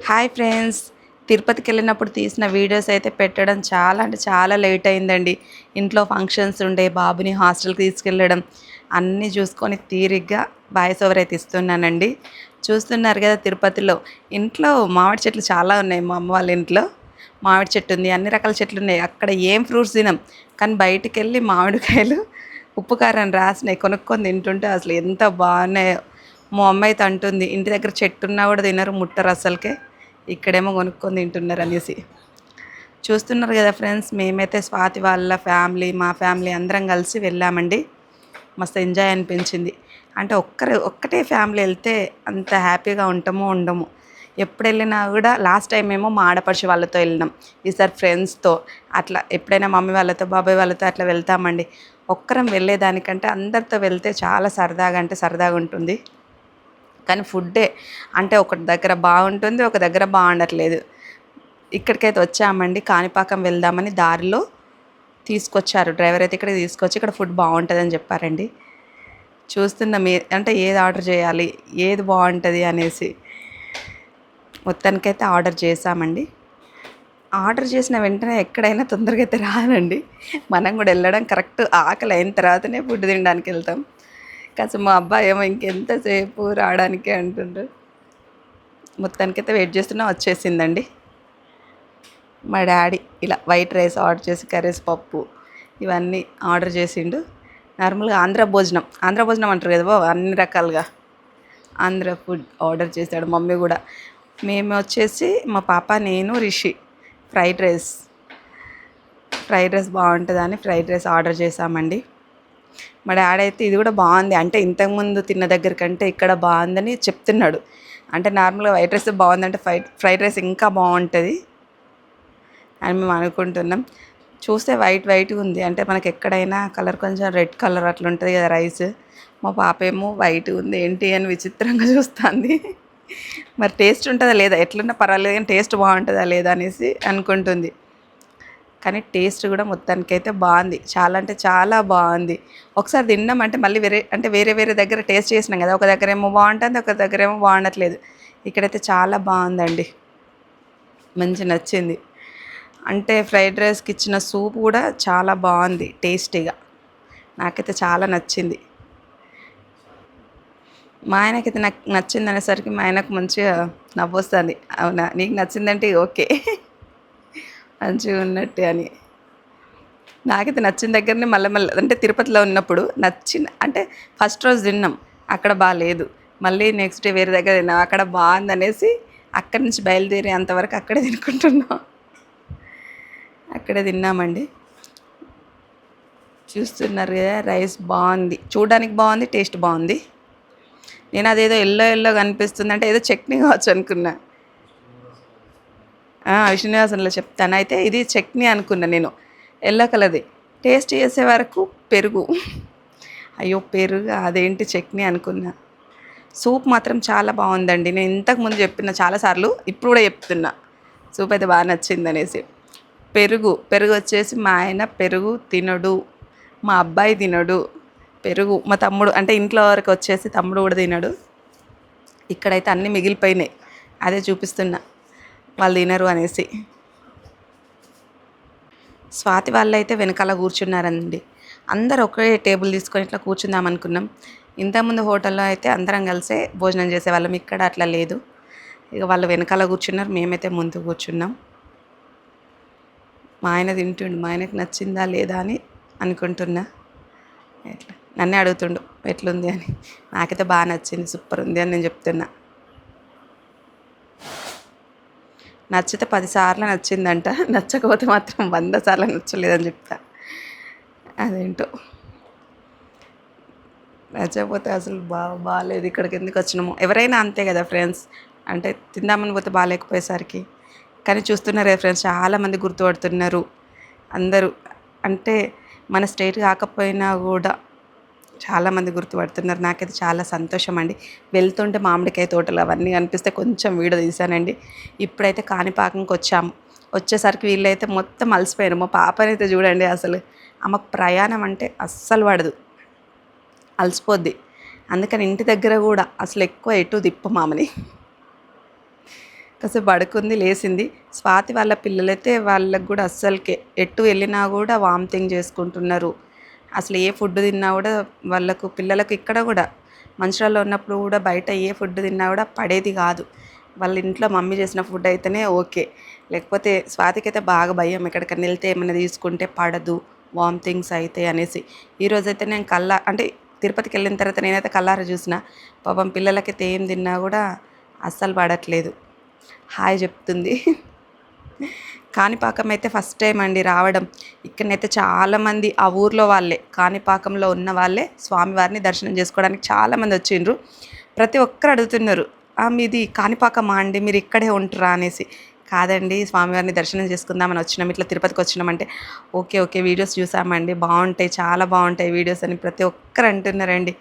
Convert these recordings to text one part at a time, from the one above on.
Hi friends. తిరుపతికెళ్ళినప్పుడు తీసిన videos అయితే పెట్టడం చాలా అంటే చాలా లేట్ అయిందండి. ఇంట్లో ఫంక్షన్స్ ఉండే, బాబుని హాస్టల్‌కి తీసుకెళ్ళడం అన్నీ చూసుకొని తీరిగ్గా వాయిస్ ఓవర్ అయితే ఇస్తున్నానండి. చూస్తున్నారు కదా తిరుపతిలో. ఇంట్లో మామిడి చెట్లు చాలా ఉన్నాయి మా అమ్మ వాళ్ళ ఇంట్లో. మామిడి చెట్టు ఉంది. అన్ని రకాల చెట్లున్నాయి. అక్కడ ఏం ఫ్రూట్స్ తినం. కానీ బయటికెళ్ళి మామిడికాయలు ఉప్పు కారం రాసినయి కొనుక్కొని తింటుంటే అసలు ఎంత బాగున్నాయో. మా అమ్మ అయితే అంటుంది, ఇంటి దగ్గర చెట్టున్నా కూడా తినరు, ముట్టరు అస్సలకే. ఇక్కడేమో కొనుక్కొని తింటున్నారు అనేసి. చూస్తున్నారు కదా ఫ్రెండ్స్, మేమైతే స్వాతి వాళ్ళ ఫ్యామిలీ, మా ఫ్యామిలీ అందరం కలిసి వెళ్ళామండి. మస్తు ఎంజాయ్ అనిపించింది. అంటే ఒక్కటే ఫ్యామిలీ వెళ్తే అంత హ్యాపీగా ఉంటామో ఉండము. ఎప్పుడు వెళ్ళినా కూడా లాస్ట్ టైం ఏమో మా ఆడపడుచు వాళ్ళతో వెళ్ళినాం. ఈసారి ఫ్రెండ్స్తో అట్లా ఎప్పుడైనా మమ్మీ వాళ్ళతో బాబాయ్ వాళ్ళతో అట్లా వెళ్తామండి. ఒక్కరం వెళ్ళేదానికంటే అందరితో వెళ్తే చాలా సరదాగా అంటే సరదాగా ఉంటుంది. కానీ ఫుడ్డే అంటే ఒక దగ్గర బాగుంటుంది, ఒక దగ్గర బాగుండట్లేదు. ఇక్కడికైతే వచ్చామండి, కాణిపాకం వెళ్దామని దారిలో తీసుకొచ్చారు డ్రైవర్ అయితే. ఇక్కడ తీసుకొచ్చి ఇక్కడ ఫుడ్ బాగుంటుందని చెప్పారండి. చూస్తున్నాం అంటే ఏది ఆర్డర్ చేయాలి, ఏది బాగుంటుంది అనేసి. మొత్తానికైతే ఆర్డర్ చేసామండి. ఆర్డర్ చేసిన వెంటనే ఎక్కడైనా తొందరగా అయితే రానండి. మనం కూడా వెళ్ళడం కరెక్ట్ ఆకలి అయిన తర్వాతనే ఫుడ్ తినడానికి వెళ్తాం. కాస్త మా అబ్బాయి ఏమో ఇంకెంతసేపు రావడానికి అంటుండ్రు. మొత్తానికైతే వెయిట్ చేస్తున్నా, వచ్చేసిందండి. మా డాడీ ఇలా వైట్ రైస్ ఆర్డర్ చేసి కర్రీస్, పప్పు ఇవన్నీ ఆర్డర్ చేసిండు. నార్మల్గా ఆంధ్ర భోజనం అంటారు కదా అన్ని రకాలుగా ఆంధ్ర ఫుడ్ ఆర్డర్ చేశాడు. మమ్మీ కూడా. మేము వచ్చేసి మా పాప, నేను, రిషి ఫ్రైడ్ రైస్ బాగుంటుందని ఫ్రైడ్ రైస్ ఆర్డర్ చేసామండి. మా డాడీ అయితే ఇది కూడా బాగుంది అంటే ఇంతకుముందు తిన్న దగ్గర కంటే ఇక్కడ బాగుందని చెప్తున్నాడు. అంటే నార్మల్గా వైట్ రైస్ బాగుందంటే ఫ్రైడ్ రైస్ ఇంకా బాగుంటుంది అని మేము అనుకుంటున్నాం. చూస్తే వైట్గా ఉంది. అంటే మనకి ఎక్కడైనా కలర్ కొంచెం రెడ్ కలర్ అట్లా ఉంటుంది కదా రైస్. మా పాప ఏమో వైట్గా ఉంది ఏంటి అని విచిత్రంగా చూస్తుంది. మరి టేస్ట్ ఉంటుందా లేదా, ఎట్లున్నా పర్వాలేదు కానీ టేస్ట్ బాగుంటుందా లేదా అనేసి అనుకుంటుంది. కానీ టేస్ట్ కూడా మొత్తానికైతే బాగుంది. చాలా అంటే చాలా బాగుంది. ఒకసారి తిన్నామంటే మళ్ళీ వేరే వేరే దగ్గర టేస్ట్ చేసినాం కదా, ఒక దగ్గర ఏమో బాగుంటుంది, ఒక దగ్గర ఏమో బాగుండట్లేదు. ఇక్కడైతే చాలా బాగుందండి, మంచి నచ్చింది. అంటే ఫ్రైడ్ రైస్కి ఇచ్చిన సూప్ కూడా చాలా బాగుంది టేస్టీగా. నాకైతే చాలా నచ్చింది. మా ఆయనకైతే నాకు నచ్చింది అనేసరికి మా ఆయనకు మంచిగా నవ్వొస్తుంది. అవునా, నీకు నచ్చిందంటే ఓకే, మంచిగా ఉన్నట్టే అని. నాకైతే నచ్చిన దగ్గరనే మళ్ళీ అంటే తిరుపతిలో ఉన్నప్పుడు అంటే ఫస్ట్ రోజు తిన్నాం, అక్కడ బాగాలేదు. మళ్ళీ నెక్స్ట్ డే వేరే దగ్గర తిన్నాం, అక్కడ బాగుందనేసి అక్కడి నుంచి బయలుదేరి అంతవరకు అక్కడే తినుకుంటున్నాం. అక్కడే తిన్నామండి. చూస్తున్నారు కదా, రైస్ బాగుంది, చూడడానికి బాగుంది, టేస్ట్ బాగుంది. నేను అదేదో ఎల్లో కనిపిస్తుంది అంటే ఏదో చట్నీ కావచ్చు అనుకున్నా. విష్ణునివాసంలో చెప్తాను. అయితే ఇది చట్నీ అనుకున్నా నేను, ఎల్లో కలర్ది. టేస్ట్ చేసే వరకు పెరుగు. అయ్యో పెరుగు, అదేంటి చట్నీ అనుకున్నా. సూప్ మాత్రం చాలా బాగుందండి. నేను ఇంతకుముందు చెప్పిన చాలాసార్లు, ఇప్పుడు కూడా చెప్తున్నా, సూప్ అయితే బాగా నచ్చిందనేసి. పెరుగు వచ్చేసి మా ఆయన పెరుగు తినడు, మా అబ్బాయి తినడు పెరుగు. మా తమ్ముడు అంటే ఇంట్లో వరకు వచ్చేసి తమ్ముడు కూడా తినడు. ఇక్కడైతే అన్నీ మిగిలిపోయినాయి, అదే చూపిస్తున్నా వాళ్ళు తినరు అనేసి. స్వాతి వాళ్ళు అయితే వెనకాల కూర్చున్నారండి. అందరు ఒకే టేబుల్ తీసుకొని ఇట్లా కూర్చుందాం అనుకున్నాం. ఇంతకుముందు హోటల్లో అయితే అందరం కలిసే భోజనం చేసేవాళ్ళం, ఇక్కడ అట్లా లేదు. ఇక వాళ్ళు వెనకాల కూర్చున్నారు, మేమైతే ముందు కూర్చున్నాం. మా ఆయన తింటుండు, మా ఆయనకు నచ్చిందా లేదా అని అనుకుంటున్నా. ఎట్లా నన్నే అడుగుతుండు ఎట్లుంది అని. నాకైతే బాగా నచ్చింది, సూపర్ ఉంది అని నేను చెప్తున్నా. నచ్చితే 10 సార్లు నచ్చిందంట, నచ్చకపోతే మాత్రం 100 సార్లు నచ్చలేదని చెప్తా. అదేంటో, నచ్చకపోతే అసలు బాగాలేదు, ఇక్కడికి ఎందుకు వచ్చినాము. ఎవరైనా అంతే కదా ఫ్రెండ్స్, అంటే తిందామని పోతే బాగాలేకపోయేసరికి. కానీ చూస్తున్నారే ఫ్రెండ్స్, చాలామంది గుర్తుపడుతున్నారు అందరూ. అంటే మన స్టేట్ కాకపోయినా కూడా చాలామంది గుర్తుపడుతున్నారు. నాకైతే చాలా సంతోషం అండి. వెళ్తుంటే మామిడికాయ తోటలు అవన్నీ కనిపిస్తే కొంచెం వీడియో తీశానండి. ఇప్పుడైతే కాణిపాకంకి వచ్చాము. వచ్చేసరికి వీళ్ళైతే మొత్తం అలసిపోయారు. మా పాపనైతే చూడండి, అసలు ఆమెకు ప్రయాణం అంటే అస్సలు పడదు, అలసిపోద్ది. అందుకని ఇంటి దగ్గర కూడా అసలు ఎక్కువ ఎటు తిప్పమామని. కాసేపు పడుకుంది, లేచింది. స్వాతి వాళ్ళ పిల్లలైతే వాళ్ళకి గూడా అస్సలకే ఎటు వెళ్ళినా గూడా వామిటింగ్ చేసుకుంటున్నారు. అసలు ఏ ఫుడ్ తిన్నా గూడా వాళ్ళకు పిల్లలకు ఇక్కడ గూడా మంచిర్యాలలో ఉన్నప్పుడు గూడా బయట ఏ ఫుడ్ తిన్నా గూడా పడేది గాదు. వాళ్ళ ఇంట్లో మమ్మీ చేసిన ఫుడ్ అయితేనే ఓకే. లేకపోతే స్వాతికైతే బాగా భయం ఎక్కడికన్నా వెళ్తే ఏమైనా తీసుకుంటే పడదు, వామిటింగ్స్ అయితాయి అనేసి. ఈరోజైతే నేను అంటే తిరుపతికెళ్ళిన తర్వాత నేనైతే కళ్ళారా చూసిన. పాపం పిల్లలకైతే ఏం తిన్నా గూడా అస్సలు పడట్లేదు. హాయ్ చెప్తుంది. కాణిపాకం అయితే ఫస్ట్ టైం అండి రావడం. ఇక్కడనైతే చాలామంది ఆ ఊర్లో వాళ్ళే, కాణిపాకంలో ఉన్న వాళ్ళే స్వామివారిని దర్శనం చేసుకోవడానికి చాలామంది వచ్చిండ్రు. ప్రతి ఒక్కరు అడుగుతున్నారు, మీది కాణిపాకమా అండి, మీరు ఇక్కడే ఉంటారా అనేసి. కాదండి, స్వామివారిని దర్శనం చేసుకుందామని వచ్చినాం, ఇట్లా తిరుపతికి వచ్చినామంటే ఓకే ఓకే వీడియోస్ చూసామండి, బాగుంటాయి, చాలా బాగుంటాయి వీడియోస్ అని ప్రతి ఒక్కరు అంటున్నారండి.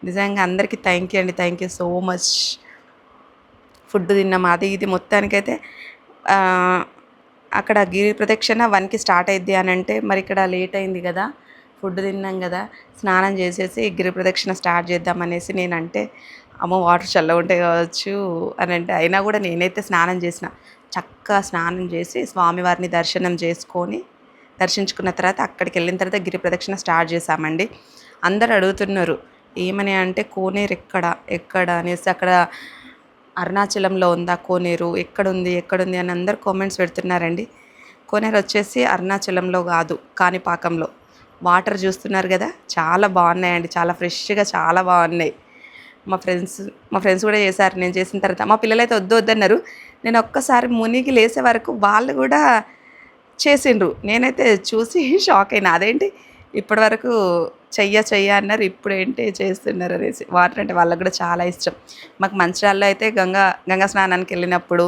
నిజంగా అందరికీ థ్యాంక్ యూ అండి, thank you so much. Food తిన్నాం, అది ఇది మొత్తానికైతే అక్కడ గిరి ప్రదక్షిణ 1కి స్టార్ట్ అయిద్ది అని అంటే, మరి ఇక్కడ లేట్ అయింది కదా, ఫుడ్ తిన్నాం కదా, స్నానం చేసేసి గిరి ప్రదక్షిణ స్టార్ట్ చేద్దామనేసి నేనంటే, అమ్మో వాటర్ చల్లగా ఉంటాయి కావచ్చు అని అంటే, అయినా కూడా నేనైతే స్నానం చేసిన. చక్కగా స్నానం చేసి స్వామివారిని దర్శించుకున్న తర్వాత అక్కడికి వెళ్ళిన తర్వాత గిరి ప్రదక్షిణ స్టార్ట్ చేశామండి. అందరు అడుగుతున్నారు ఏమని అంటే, కోనేరు ఎక్కడ అనేసి. అక్కడ అరుణాచలంలో ఉందా కోనేరు, ఎక్కడుంది అని అందరు కామెంట్స్ పెడుతున్నారండి. కోనేరు వచ్చేసి అరుణాచలంలో కాదు, కాణిపాకంలో. వాటర్ చూస్తున్నారు కదా, చాలా బాగున్నాయండి, చాలా ఫ్రెష్గా చాలా బాగున్నాయి. మా ఫ్రెండ్స్ కూడా చేశారు నేను చేసిన తర్వాత. మా పిల్లలైతే వద్దన్నారు. నేను ఒక్కసారి మునిగి లేసే వరకు వాళ్ళు కూడా చేసిండ్రు. నేనైతే చూసి షాక్ అయినా, అదేంటి ఇప్పటి వరకు చెయ్య అన్నారు, ఇప్పుడు ఏంటి చేస్తున్నారు అనేసి. వాటర్ అంటే వాళ్ళకు కూడా చాలా ఇష్టం. మాకు మంచిర్యాలలో అయితే గంగా స్నానానికి వెళ్ళినప్పుడు,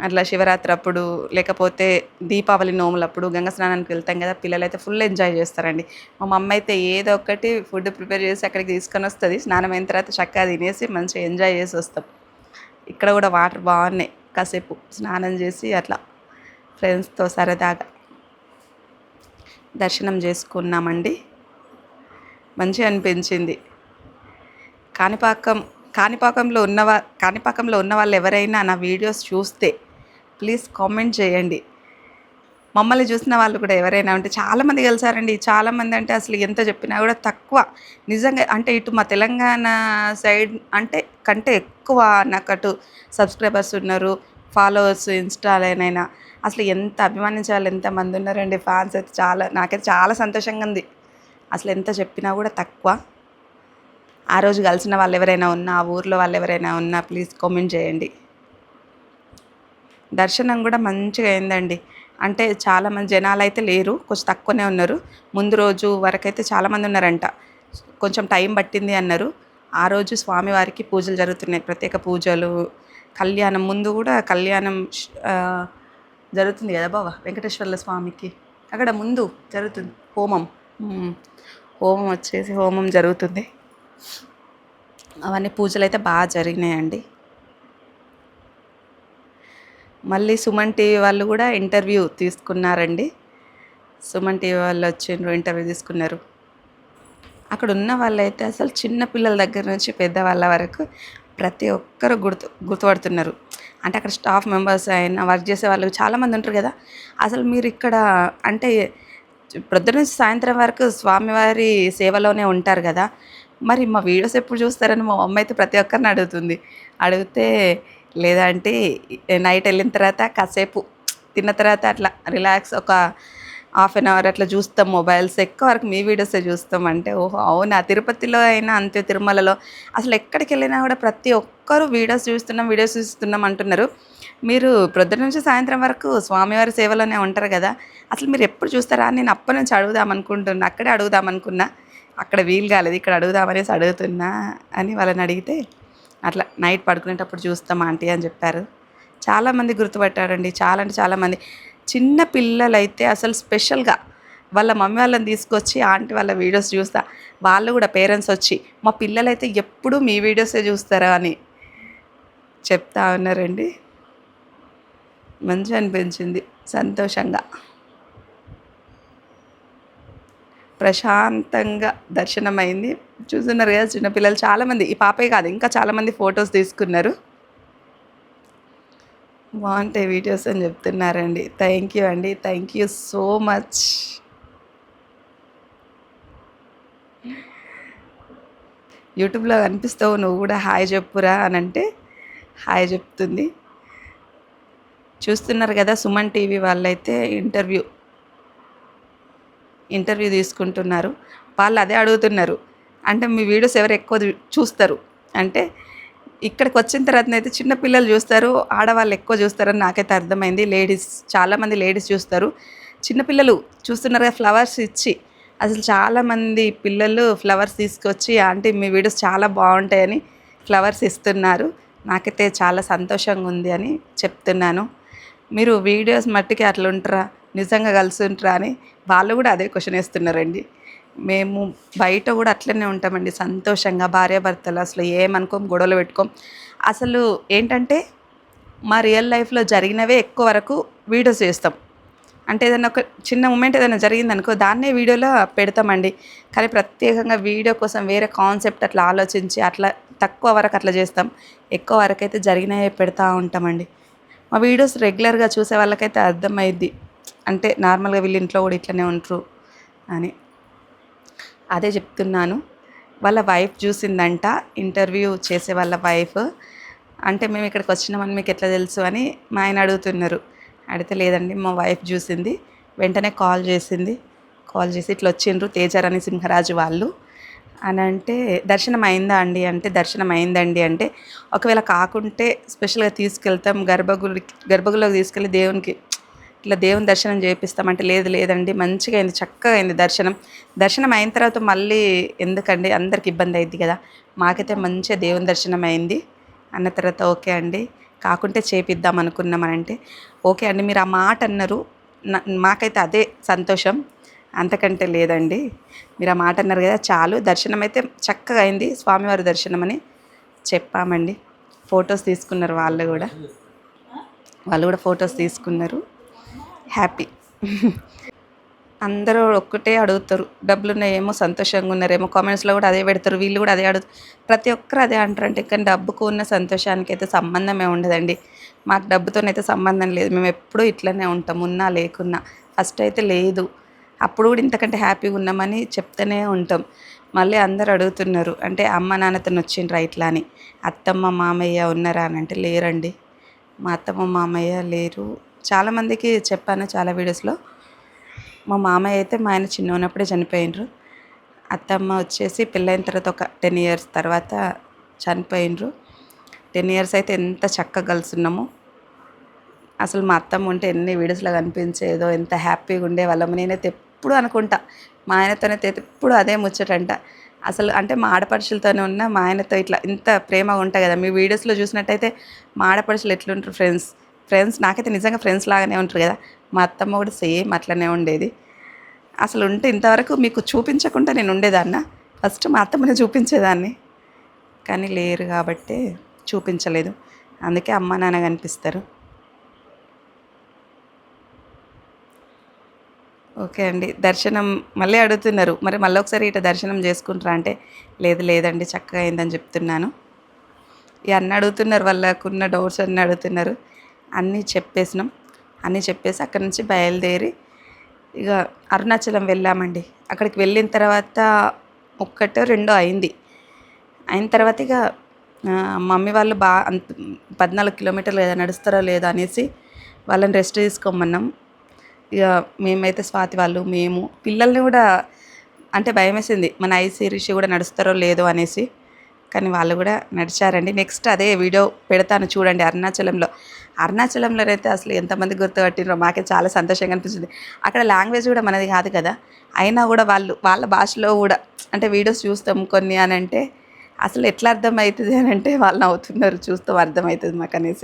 అట్లా శివరాత్రి అప్పుడు, లేకపోతే దీపావళి నోములప్పుడు గంగా స్నానానికి వెళ్తాం కదా, పిల్లలు అయితే ఫుల్ ఎంజాయ్ చేస్తారండి. మా మమ్మీ అయితే ఏదో ఒకటి ఫుడ్ ప్రిపేర్ చేసి అక్కడికి తీసుకొని వస్తుంది. స్నానం అయిన తర్వాత చక్కగా తినేసి మంచిగా ఎంజాయ్ చేసి వస్తాం. ఇక్కడ కూడా వాటర్ బాగున్నాయి. కాసేపు స్నానం చేసి అట్లా ఫ్రెండ్స్తో సరదాగా దర్శనం చేసుకున్నామండి. మంచిగా అనిపించింది. కాణిపాకంలో ఉన్న వాళ్ళు ఎవరైనా నా వీడియోస్ చూస్తే ప్లీజ్ కామెంట్ చేయండి. మమ్మల్ని చూసిన వాళ్ళు కూడా ఎవరైనా ఉంటే, చాలామంది కలిసారండి. చాలామంది అంటే అసలు ఎంత చెప్పినా కూడా తక్కువ. నిజంగా అంటే ఇటు మా తెలంగాణ సైడ్ కంటే ఎక్కువ నాకు అటు సబ్స్క్రైబర్స్ ఉన్నారు, ఫాలోవర్స్ ఇన్స్టాలోనైనా. అసలు ఎంత అభిమానించే వాళ్ళు ఎంతమంది ఉన్నారండి, ఫ్యాన్స్ అయితే నాకైతే చాలా సంతోషంగా ఉంది. అసలు ఎంత చెప్పినా కూడా తక్కువ. ఆ రోజు కలిసిన వాళ్ళు ఎవరైనా ఉన్నా, ఆ ఊర్లో వాళ్ళు ఎవరైనా ఉన్నా ప్లీజ్ కామెంట్ చేయండి. దర్శనం కూడా మంచిగా అయిందండి. అంటే చాలామంది జనాలు అయితే లేరు, కొంచెం తక్కువనే ఉన్నారు. ముందు రోజు వరకైతే చాలామంది ఉన్నారంట, కొంచెం టైం పట్టింది అన్నారు. ఆ రోజు స్వామివారికి పూజలు జరుగుతున్నాయి, ప్రత్యేక పూజలు, కళ్యాణం. ముందు కూడా కళ్యాణం జరుగుతుంది కదా బావ, వెంకటేశ్వర్ల స్వామికి అక్కడ ముందు జరుగుతుంది హోమం జరుగుతుంది. అవన్నీ పూజలు అయితే బాగా జరిగినాయండి. మళ్ళీ సుమన్ టీవీ వాళ్ళు కూడా ఇంటర్వ్యూ తీసుకున్నారండి. సుమన్ టీవీ వాళ్ళు వచ్చిండ్రు, ఇంటర్వ్యూ తీసుకున్నారు. అక్కడ ఉన్న వాళ్ళైతే అసలు చిన్న పిల్లల దగ్గర నుంచి పెద్దవాళ్ళ వరకు ప్రతి ఒక్కరు గుర్తుపడుతున్నారు. అంటే అక్కడ స్టాఫ్ మెంబర్స్ అయినా, వర్క్ చేసే వాళ్ళు చాలామంది ఉంటారు కదా. అసలు మీరు ఇక్కడ అంటే పొద్దున నుంచి సాయంత్రం వరకు స్వామివారి సేవలోనే ఉంటారు కదా, మరి మా వీడియోస్ ఎప్పుడు చూస్తారని మా మమ్మ అయితే ప్రతి ఒక్కరిని అడిగితే, లేదంటే నైట్ వెళ్ళిన తర్వాత కాసేపు తిన్న తర్వాత అట్లా రిలాక్స్ ఒక హాఫ్ అన్ అవర్ అట్లా చూస్తాం మొబైల్స్, ఎక్కువ వరకు మీ వీడియోసే చూస్తాం. అంటే ఓహో అవునా, తిరుపతిలో అయినా అంతే, తిరుమలలో అసలు ఎక్కడికి వెళ్ళినా కూడా ప్రతి ఒక్కరు వీడియోస్ చూస్తున్నాం అంటున్నారు. మీరు ప్రొద్దున నుంచి సాయంత్రం వరకు స్వామివారి సేవలోనే ఉంటారు కదా, అసలు మీరు ఎప్పుడు చూస్తారా అని నేను అప్పటి నుంచి అక్కడే అడుగుదామనుకున్నా. అక్కడ వీలు కాలేదు, ఇక్కడ అడుగుతున్నా అని వాళ్ళని అడిగితే, అట్లా నైట్ పడుకునేటప్పుడు చూస్తాం ఆంటీ అని చెప్పారు. చాలామంది గుర్తుపట్టారండి, చాలా అంటే చాలామంది. చిన్న పిల్లలైతే అసలు స్పెషల్గా వాళ్ళ మమ్మీ వాళ్ళని తీసుకొచ్చి ఆంటీ వాళ్ళ వీడియోస్ చూస్తా, వాళ్ళు కూడా పేరెంట్స్ వచ్చి మా పిల్లలైతే ఎప్పుడూ మీ వీడియోసే చూస్తారా అని చెప్తా ఉన్నారండి. మంచిగా అనిపించింది, సంతోషంగా ప్రశాంతంగా దర్శనమైంది. చూస్తున్నారు కదా చిన్నపిల్లలు చాలామంది, ఈ పాపే కాదు ఇంకా చాలామంది ఫొటోస్ తీసుకున్నారు. బాగుంటాయి వీడియోస్ అని చెప్తున్నారండి. థ్యాంక్ యూ అండి. Thank you so much. యూట్యూబ్లో కనిపిస్తావు, నువ్వు కూడా హాయ్ చెప్పురా అని అంటే హాయ్ చెప్తుంది. చూస్తున్నారు కదా, సుమన్ టీవీ వాళ్ళైతే ఇంటర్వ్యూ తీసుకుంటున్నారు. వాళ్ళు అదే అడుగుతున్నారు, అంటే మీ వీడియోస్ ఎవరు ఎక్కువ చూస్తారు అంటే, ఇక్కడికి వచ్చిన తర్వాతనైతే చిన్నపిల్లలు చూస్తారు, ఆడవాళ్ళు ఎక్కువ చూస్తారని నాకైతే అర్థమైంది. చాలామంది లేడీస్ చూస్తారు. చిన్నపిల్లలు చూస్తున్నారు కదా, ఫ్లవర్స్ ఇచ్చి అసలు చాలామంది పిల్లలు ఫ్లవర్స్ తీసుకొచ్చి ఆంటీ మీ వీడియోస్ చాలా బాగుంటాయని ఫ్లవర్స్ ఇస్తున్నారు. నాకైతే చాలా సంతోషంగా ఉంది అని చెప్తున్నాను. మీరు వీడియోస్ మట్టికి అట్లా ఉంటారా, నిజంగా కలిసి ఉంటారా అని వాళ్ళు కూడా అదే క్వశ్చన్ వేస్తున్నారండి. మేము బయట కూడా అట్లనే ఉంటామండి, సంతోషంగా భార్యాభర్తలు అసలు ఏమనుకోం, గొడవలు పెట్టుకోం. అసలు ఏంటంటే మా రియల్ లైఫ్లో జరిగినవే ఎక్కువ వరకు వీడియోస్ చేస్తాం. అంటే ఏదైనా ఒక చిన్న మూమెంట్ ఏదైనా జరిగిందనుకో దాన్నే వీడియోలో పెడతామండి. కానీ ప్రత్యేకంగా వీడియో కోసం వేరే కాన్సెప్ట్ అట్లా ఆలోచించి అట్లా తక్కువ వరకు అట్లా చేస్తాం. ఎక్కువ వరకు అయితే జరిగినవే పెడతా ఉంటామండి. మా వీడియోస్ రెగ్యులర్గా చూసే వాళ్ళకైతే అర్థమైద్ది, అంటే నార్మల్గా వీళ్ళు ఇంట్లో కూడా ఇట్లనే ఉంటారు అని. అదే చెప్తున్నాను. వాళ్ళ వైఫ్ చూసిందంట, ఇంటర్వ్యూ చేసే వాళ్ళ వైఫ్. అంటే మేము ఇక్కడికి వచ్చినామని మీకు ఎట్లా తెలుసు అని మా ఆయన అడుగుతున్నారు. అడిగితే లేదండి మా వైఫ్ చూసింది, వెంటనే కాల్ చేసి ఇట్లా వచ్చిండ్రు తేజారాణి సింహరాజు వాళ్ళు అని అంటే, దర్శనం అయిందా అండి అంటే, దర్శనం అయిందండి అంటే, ఒకవేళ కాకుంటే స్పెషల్గా తీసుకెళ్తాం గర్భగుడిలోకి తీసుకెళ్ళి దేవుని దర్శనం చేపిస్తామంటే, లేదండి మంచిగా అయింది, చక్కగా అయింది దర్శనం అయిన తర్వాత మళ్ళీ ఎందుకండి, అందరికి ఇబ్బంది అయింది కదా, మాకైతే మంచిగా దేవుని దర్శనం అయింది అన్న తర్వాత ఓకే అండి కాకుంటే చేపిద్దాం అనుకున్నామనంటే, ఓకే అండి మీరు ఆ మాట అన్నారు, మాకైతే అదే సంతోషం, అంతకంటే లేదండి. మీరు ఆ మాట అన్నారు కదా చాలు, దర్శనం అయితే చక్కగా అయింది, స్వామివారి దర్శనం అని చెప్పామండి. ఫొటోస్ తీసుకున్నారు వాళ్ళు కూడా ఫొటోస్ తీసుకున్నారు. హ్యాపీ. అందరూ ఒక్కటే అడుగుతారు, డబ్బులున్నాయేమో సంతోషంగా ఉన్నారేమో, కామెంట్స్లో కూడా అదే పెడతారు, వీళ్ళు కూడా అదే అడుగుతారు, ప్రతి ఒక్కరు అదే అంటారంటే. కానీ డబ్బుకు ఉన్న సంతోషానికి అయితే సంబంధమే ఉండదండి. మాకు డబ్బుతోనైతే సంబంధం లేదు, మేము ఎప్పుడూ ఇట్లనే ఉంటాం, ఉన్నా లేకున్నా. ఫస్ట్ అయితే లేదు, అప్పుడు కూడా ఇంతకంటే హ్యాపీగా ఉన్నామని చెప్తూనే ఉంటాం. మళ్ళీ అందరు అడుగుతున్నారు, అంటే అమ్మ నాన్నతో వచ్చిండ్రా ఇట్లా అని, అత్తమ్మ మామయ్య ఉన్నారా అని అంటే లేరండి, మా అత్తమ్మ మామయ్య లేరు. చాలామందికి చెప్పాను చాలా వీడియోస్లో. మా మామయ్య అయితే మా ఆయన చిన్న ఉన్నప్పుడే చనిపోయినరు. అత్తమ్మ వచ్చేసి పెళ్ళైన తర్వాత ఒక 10 years తర్వాత చనిపోయినరు. 10 years అయితే ఎంత చక్కగా కలిసి ఉన్నామో. అసలు మా అత్తమ్మ ఉంటే ఎన్ని వీడియోస్లో కనిపించేదో, ఎంత హ్యాపీగా ఉండేవాళ్ళము. నేనైతే ఎప్పుడు అనుకుంటా, మా ఆయనతోనైతే ఎప్పుడు అదే ముచ్చటంట. అసలు అంటే మా ఆడపడుచులతోనే ఉన్న మా ఆయనతో ఇట్లా ఇంత ప్రేమగా ఉంటాయి కదా. మీ వీడియోస్లో చూసినట్టయితే మా ఆడపడుచులు ఎట్లుంటారు, ఫ్రెండ్స్ నాకైతే నిజంగా ఫ్రెండ్స్ లాగానే ఉంటారు కదా. మా అత్తమ్మ కూడా సేమ్ అట్లనే ఉండేది. అసలు ఉంటే ఇంతవరకు మీకు చూపించకుండా నేను ఉండేదాన్న, ఫస్ట్ మా అత్తమ్మని చూపించేదాన్ని, కానీ లేరు కాబట్టి చూపించలేదు. అందుకే అమ్మ నాన్న కనిపిస్తారు. ఓకే అండి. దర్శనం మళ్ళీ అడుగుతున్నారు, మరి మళ్ళీ ఒకసారి ఇట్లా దర్శనం చేసుకుంటారా అంటే, లేదండి చక్కగా అయిందని చెప్తున్నాను. ఇక అన్నీ అడుగుతున్నారు, వాళ్ళకున్న డౌట్స్ అన్నీ అడుగుతున్నారు. అన్నీ చెప్పేసి అక్కడి నుంచి బయలుదేరి ఇక అరుణాచలం వెళ్ళామండి. అక్కడికి వెళ్ళిన తర్వాత 1, 2 అయింది. అయిన తర్వాత ఇక మమ్మీ వాళ్ళు 14 kilometers లేదా నడుస్తారో లేదో అనేసి వాళ్ళని రెస్ట్ తీసుకోమన్నాం. ఇక మేమైతే స్వాతి వాళ్ళు పిల్లల్ని కూడా అంటే భయం వేసింది, మన ఐసి రిషి కూడా నడుస్తారో లేదో అనేసి, కానీ వాళ్ళు కూడా నడిచారండి. నెక్స్ట్ అదే వీడియో పెడతాను చూడండి. అరుణాచలంలో అయితే అసలు ఎంతమంది గుర్తుపట్టినరో మాకే చాలా సంతోషంగా అనిపించింది. అక్కడ లాంగ్వేజ్ కూడా మనది కాదు కదా, అయినా కూడా వాళ్ళ భాషలో కూడా అంటే వీడియోస్ చూస్తాం కొన్ని అని అంటే, అసలు ఎట్లా అర్థమవుతుంది అని అంటే వాళ్ళు నవ్వుతున్నారు, చూస్తాం అర్థమవుతుంది మాకు అనేసి.